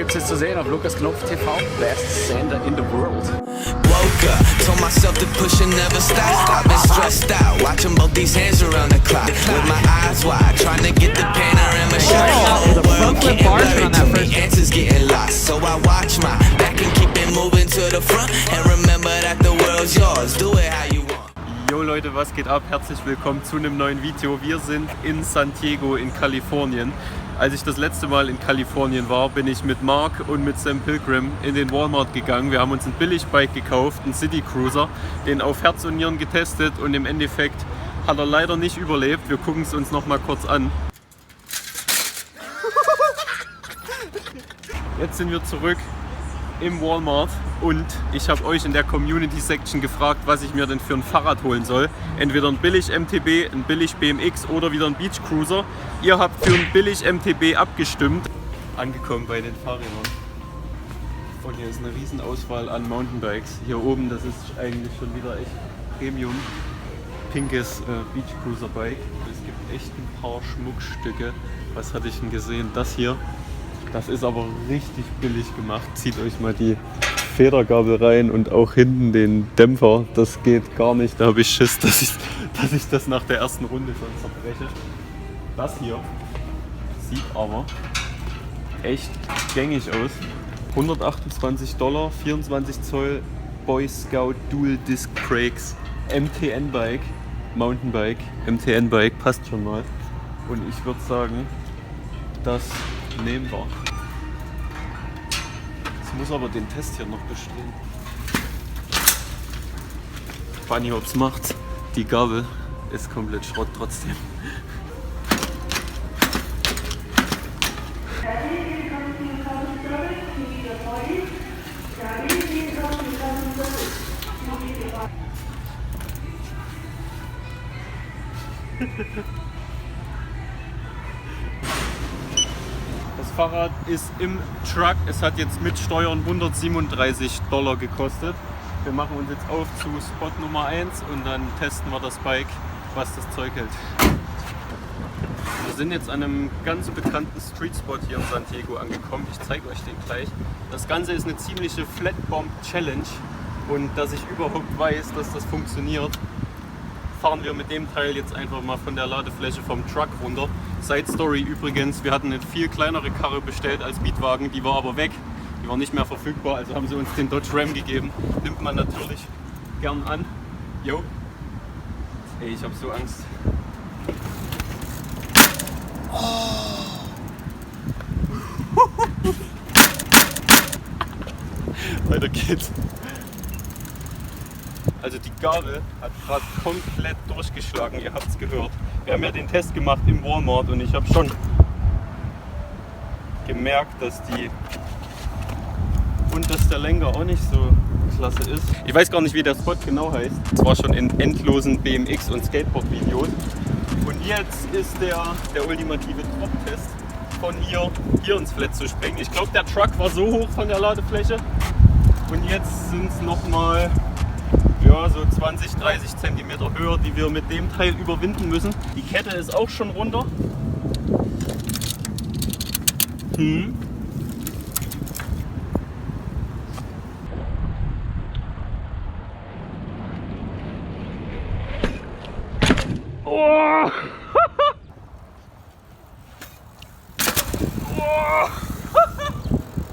gibt es jetzt zu sehen auf Lukas Knopf TV. Best Sender in the world. Woke up, told myself to push and never stop. I've been stressed out, watching both these hands around the clock. With my eyes wide, trying to get the panorama shot. The world getting blurry to me, answers getting lost. So I watch my back and keep it moving to the front. And remember that the world's yours, do it how you want. Yo Leute, was geht ab? Herzlich willkommen zu einem neuen Video. Wir sind in San Diego in Kalifornien. Als ich das letzte Mal in Kalifornien war, bin ich mit Mark und mit Sam Pilgrim in den Walmart gegangen. Wir haben uns ein Billigbike gekauft, einen City Cruiser, den auf Herz und Nieren getestet und im Endeffekt hat er leider nicht überlebt. Wir gucken es uns noch mal kurz an. Jetzt sind wir zurück im Walmart und ich habe euch in der Community Section gefragt, was ich mir denn für ein Fahrrad holen soll. Entweder ein billig MTB, ein billig BMX oder wieder ein Beach Cruiser. Ihr habt für ein billig MTB abgestimmt. Angekommen bei den Fahrrädern. Und hier ist eine riesen Auswahl an Mountainbikes. Hier oben, das ist eigentlich schon wieder echt Premium. Pinkes Beach Cruiser Bike. Es gibt echt ein paar Schmuckstücke. Was hatte ich denn gesehen? Das hier. Das ist aber richtig billig gemacht. Zieht euch mal die Federgabel rein und auch hinten den Dämpfer. Das geht gar nicht. Da habe ich Schiss, dass ich das nach der ersten Runde schon zerbreche. Das hier sieht aber echt gängig aus. $128, 24 Zoll Boy Scout Dual Disc Brakes, MTN Bike, Mountainbike, MTN Bike passt schon mal. Und ich würde sagen, das nehmen wir. Jetzt muss aber den Test hier noch bestehen. Funny Hops macht's. Die Gabel ist komplett Schrott trotzdem. Das Fahrrad ist im Truck. Es hat jetzt mit Steuern $137 gekostet. Wir machen uns jetzt auf zu Spot Nummer 1 und dann testen wir das Bike, was das Zeug hält. Wir sind jetzt an einem ganz bekannten Street Spot hier in San Diego angekommen. Ich zeige euch den gleich. Das Ganze ist eine ziemliche Flat Bomb Challenge und dass ich überhaupt weiß, dass das funktioniert, fahren wir mit dem Teil jetzt einfach mal von der Ladefläche vom Truck runter. Side Story übrigens, wir hatten eine viel kleinere Karre bestellt als Mietwagen, die war aber weg. Die war nicht mehr verfügbar, also haben sie uns den Dodge Ram gegeben. Nimmt man natürlich gern an. Jo. Ey, ich habe so Angst. Weiter geht's. Also die Gabel hat gerade komplett durchgeschlagen, ihr habt es gehört. Wir haben ja den Test gemacht im Walmart und ich habe schon gemerkt, dass die der Lenker auch nicht so klasse ist. Ich weiß gar nicht, wie der Spot genau heißt. Es war schon in endlosen BMX- und Skateboard-Videos. Und jetzt ist der ultimative Drop-Test von hier ins Flat zu springen. Ich glaube, der Truck war so hoch von der Ladefläche und jetzt sind es nochmal so 20, 30 cm höher, die wir mit dem Teil überwinden müssen. Die Kette ist auch schon runter. Oh.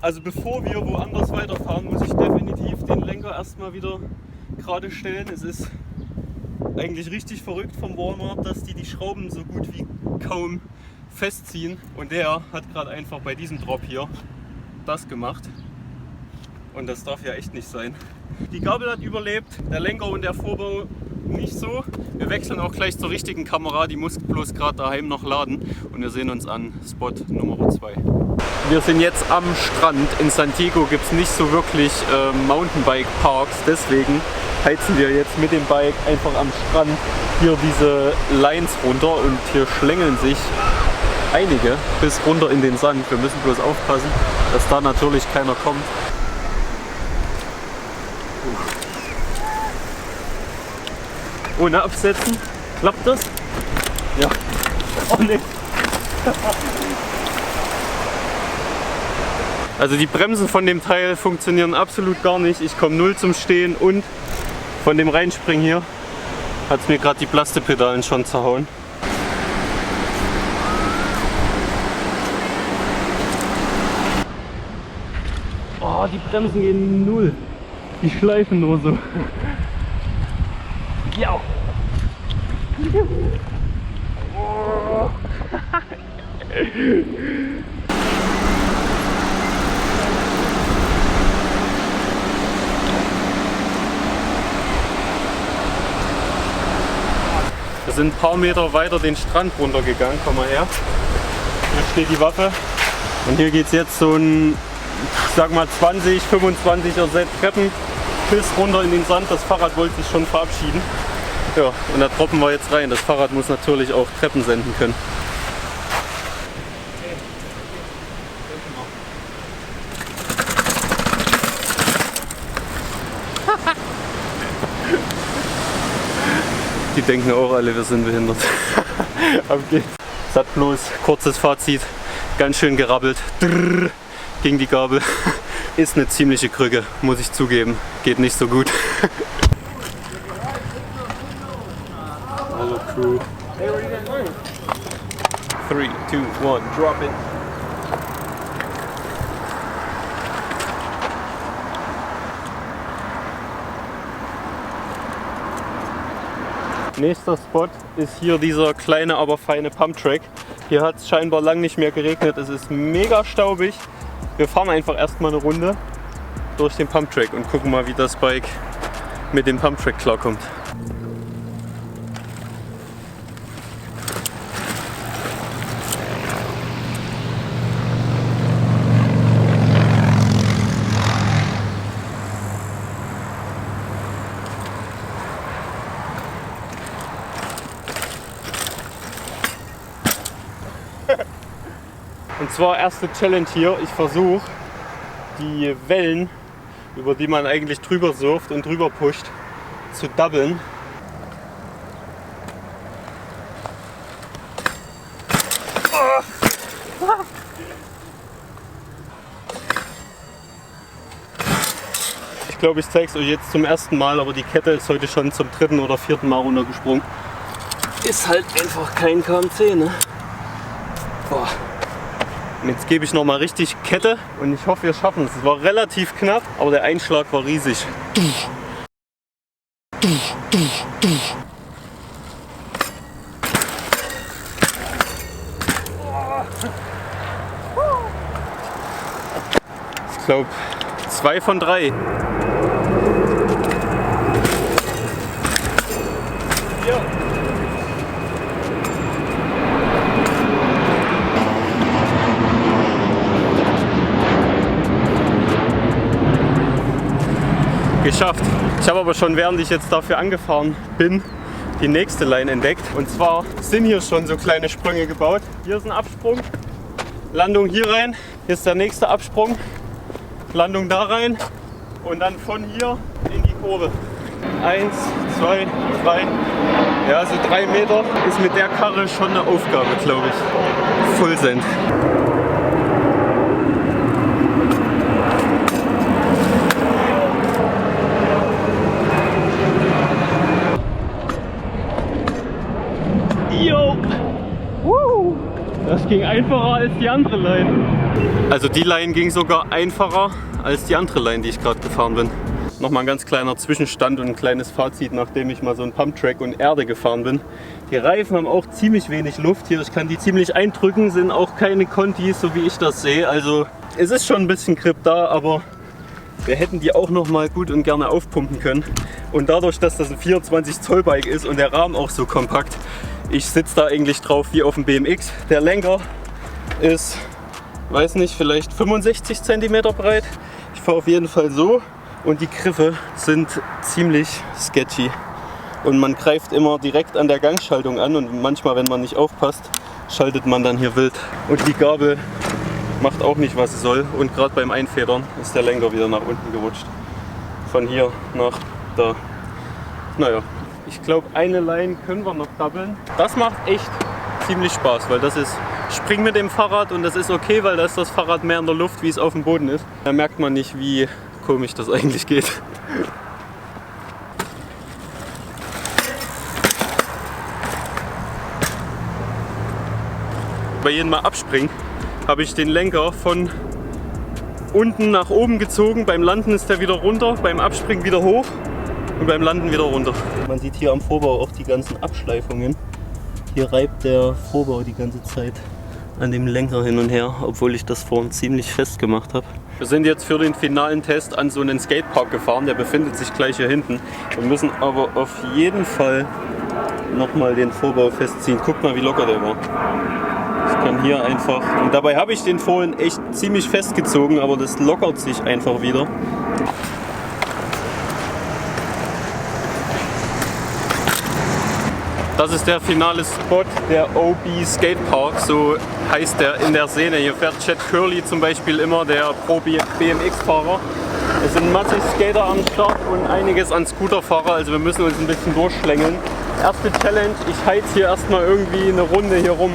Also bevor wir woanders weiterfahren, muss ich definitiv den Lenker erstmal wieder gerade stellen. Es ist eigentlich richtig verrückt vom Walmart, dass die Schrauben so gut wie kaum festziehen. Und der hat gerade einfach bei diesem Drop hier das gemacht. Und das darf ja echt nicht sein. Die Gabel hat überlebt, der Lenker und der Vorbau nicht so. Wir wechseln auch gleich zur richtigen Kamera, die muss bloß gerade daheim noch laden. Und wir sehen uns an Spot Nummer 2. Wir sind jetzt am Strand. In San Diego gibt es nicht so wirklich Mountainbike-Parks, deswegen heizen wir jetzt mit dem Bike einfach am Strand hier diese Lines runter und hier schlängeln sich einige bis runter in den Sand. Wir müssen bloß aufpassen, dass da natürlich keiner kommt. Ohne absetzen. Klappt das? Ja. Oh ne. Also die Bremsen von dem Teil funktionieren absolut gar nicht. Ich komme null zum Stehen und von dem Reinspringen hier hat es mir gerade die Plastikpedalen schon zerhauen. Oh, die Bremsen gehen null. Die schleifen nur so. Ja. Oh. Wir sind ein paar Meter weiter den Strand runtergegangen. Komm mal her. Hier steht die Waffe. Und hier geht es jetzt so ein, ich sag mal 20, 25 Treppen bis runter in den Sand. Das Fahrrad wollte sich schon verabschieden. Ja, und da droppen wir jetzt rein. Das Fahrrad muss natürlich auch Treppen senden können. Die denken auch alle, wir sind behindert. Ab geht's. Es hat bloß, kurzes Fazit, ganz schön gerabbelt. Drrr, gegen die Gabel. Ist eine ziemliche Krücke, muss ich zugeben. Geht nicht so gut. Hallo Crew. 3, 2, 1, drop it. Nächster Spot ist hier dieser kleine, aber feine Pumptrack. Hier hat es scheinbar lang nicht mehr geregnet. Es ist mega staubig. Wir fahren einfach erstmal eine Runde durch den Pumptrack und gucken mal, wie das Bike mit dem Pumptrack klarkommt. Und zwar erste Challenge hier, ich versuche die Wellen, über die man eigentlich drüber surft und drüber pusht, zu doublen. Ich glaube, ich zeige es euch jetzt zum ersten Mal, aber die Kette ist heute schon zum 3. oder 4. Mal runtergesprungen. Ist halt einfach kein KMC, ne? Boah. Und jetzt gebe ich noch mal richtig Kette und ich hoffe, wir schaffen es. Es war relativ knapp, aber der Einschlag war riesig. Ich glaube 2 von 3. Ja. Geschafft. Ich habe aber schon, während ich jetzt dafür angefahren bin, die nächste Line entdeckt. Und zwar sind hier schon so kleine Sprünge gebaut. Hier ist ein Absprung, Landung hier rein. Hier ist der nächste Absprung, Landung da rein und dann von hier in die Kurve. 1, 2, 3. Ja, so 3 Meter ist mit der Karre schon eine Aufgabe, glaube ich. Fullsend. Yo! Woo! Das ging einfacher als die andere Line. Also die Line ging sogar einfacher als die andere Line, die ich gerade gefahren bin. Nochmal ein ganz kleiner Zwischenstand und ein kleines Fazit, nachdem ich mal so einen Pumptrack und Erde gefahren bin. Die Reifen haben auch ziemlich wenig Luft hier. Ich kann die ziemlich eindrücken, sind auch keine Contis, so wie ich das sehe. Also es ist schon ein bisschen Grip da, aber wir hätten die auch noch mal gut und gerne aufpumpen können. Und dadurch, dass das ein 24 Zoll Bike ist und der Rahmen auch so kompakt, ich sitze da eigentlich drauf wie auf dem BMX. Der Lenker ist, weiß nicht, vielleicht 65 cm breit. Ich fahre auf jeden Fall so und die Griffe sind ziemlich sketchy. Und man greift immer direkt an der Gangschaltung an und manchmal, wenn man nicht aufpasst, schaltet man dann hier wild. Und die Gabel macht auch nicht, was sie soll. Und gerade beim Einfedern ist der Lenker wieder nach unten gerutscht. Von hier nach da. Naja. Ich glaube, eine Line können wir noch doublen. Das macht echt ziemlich Spaß, weil das ist springe mit dem Fahrrad und das ist okay, weil da ist das Fahrrad mehr in der Luft, wie es auf dem Boden ist. Da merkt man nicht, wie komisch das eigentlich geht. Bei jedem Mal abspringen habe ich den Lenker von unten nach oben gezogen. Beim Landen ist der wieder runter, beim Abspringen wieder hoch und beim Landen wieder runter. Man sieht hier am Vorbau auch die ganzen Abschleifungen. Hier reibt der Vorbau die ganze Zeit an dem Lenker hin und her, obwohl ich das vorhin ziemlich fest gemacht habe. Wir sind jetzt für den finalen Test an so einen Skatepark gefahren, der befindet sich gleich hier hinten. Wir müssen aber auf jeden Fall nochmal den Vorbau festziehen. Guck mal, wie locker der war. Ich kann hier einfach, und dabei habe ich den vorhin echt ziemlich festgezogen, aber das lockert sich einfach wieder. Das ist der finale Spot, der OB Skatepark, so heißt der in der Szene. Hier fährt Chad Curley zum Beispiel immer, der Pro-BMX-Fahrer. Es sind massig Skater am Start und einiges an Scooterfahrer, also wir müssen uns ein bisschen durchschlängeln. Erste Challenge, ich heiz hier erstmal irgendwie eine Runde hier rum,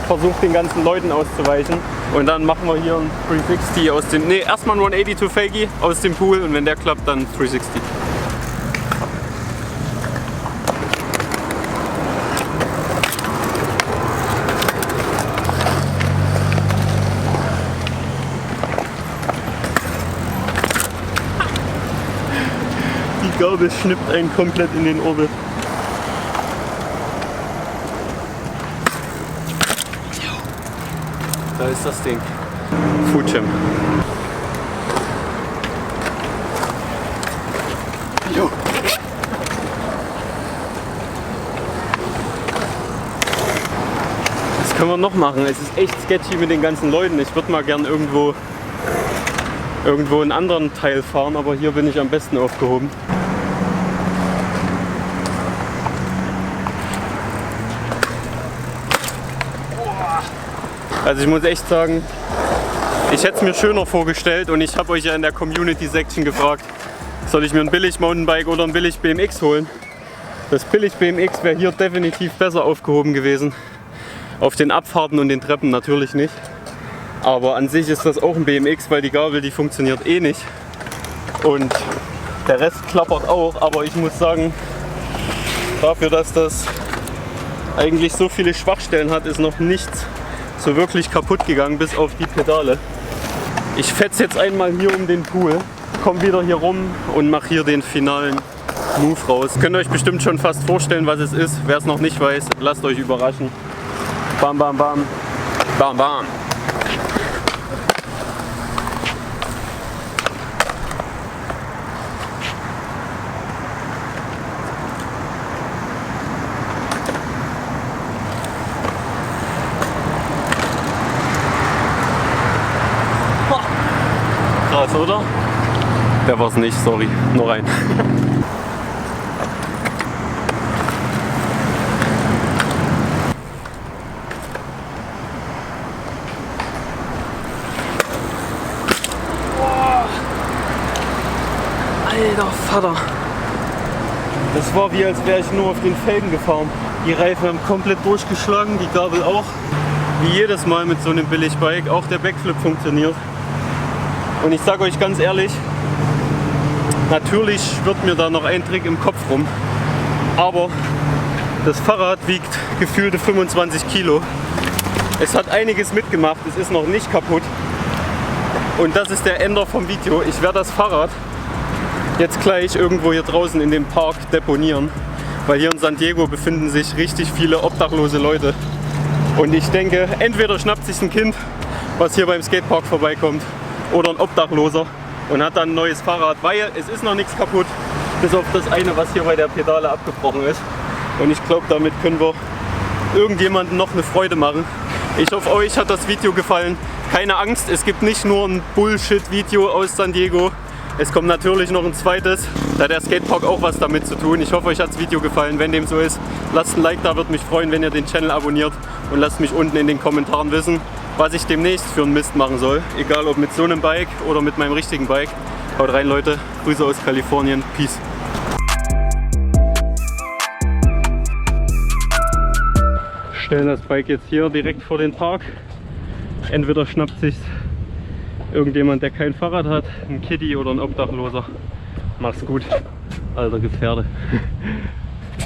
versuche den ganzen Leuten auszuweichen und dann machen wir hier ein 360 aus dem, erstmal ein 180 to Fakie aus dem Pool und wenn der klappt, dann 360. Die Gabel schnippt einen komplett in den Orbit. Da ist das Ding. Food-Champ. Jo. Was können wir noch machen? Es ist echt sketchy mit den ganzen Leuten. Ich würde mal gern irgendwo einen anderen Teil fahren, aber hier bin ich am besten aufgehoben. Also ich muss echt sagen, ich hätte es mir schöner vorgestellt und ich habe euch ja in der Community Section gefragt, soll ich mir ein billig Mountainbike oder ein billig BMX holen? Das billig BMX wäre hier definitiv besser aufgehoben gewesen. Auf den Abfahrten und den Treppen natürlich nicht. Aber an sich ist das auch ein BMX, weil die Gabel, die funktioniert eh nicht. Und der Rest klappert auch, aber ich muss sagen, dafür, dass das eigentlich so viele Schwachstellen hat, ist noch nichts so wirklich kaputt gegangen, bis auf die Pedale. Ich fetze jetzt einmal hier um den Pool, komme wieder hier rum und mache hier den finalen Move raus. Könnt ihr euch bestimmt schon fast vorstellen, was es ist. Wer es noch nicht weiß, lasst euch überraschen. Bam, bam, bam. Bam, bam. Krass, oder? Der war's nicht, sorry. Nur rein. Alter Vater. Das war wie, als wäre ich nur auf den Felgen gefahren. Die Reifen haben komplett durchgeschlagen, die Gabel auch. Wie jedes Mal mit so einem Billigbike. Auch der Backflip funktioniert. Und ich sage euch ganz ehrlich, natürlich schwirrt mir da noch ein Trick im Kopf rum. Aber das Fahrrad wiegt gefühlte 25 Kilo. Es hat einiges mitgemacht, es ist noch nicht kaputt. Und das ist der Ender vom Video. Ich werde das Fahrrad jetzt gleich irgendwo hier draußen in dem Park deponieren. Weil hier in San Diego befinden sich richtig viele obdachlose Leute. Und ich denke, entweder schnappt sich ein Kind, was hier beim Skatepark vorbeikommt, oder ein Obdachloser und hat dann ein neues Fahrrad, weil es ist noch nichts kaputt, bis auf das eine, was hier bei der Pedale abgebrochen ist. Und ich glaube, damit können wir irgendjemandem noch eine Freude machen. Ich hoffe, euch hat das Video gefallen. Keine Angst, es gibt nicht nur ein Bullshit-Video aus San Diego. Es kommt natürlich noch ein zweites, da hat der Skatepark auch was damit zu tun. Ich hoffe, euch hat das Video gefallen. Wenn dem so ist, lasst ein Like da, würde mich freuen, wenn ihr den Channel abonniert. Und lasst mich unten in den Kommentaren wissen, was ich demnächst für einen Mist machen soll. Egal ob mit so einem Bike oder mit meinem richtigen Bike. Haut rein, Leute. Grüße aus Kalifornien. Peace. stellen das Bike jetzt hier direkt vor den Park. Entweder schnappt sich irgendjemand, der kein Fahrrad hat, ein Kitty oder ein Obdachloser. Mach's gut, alter Gefährde.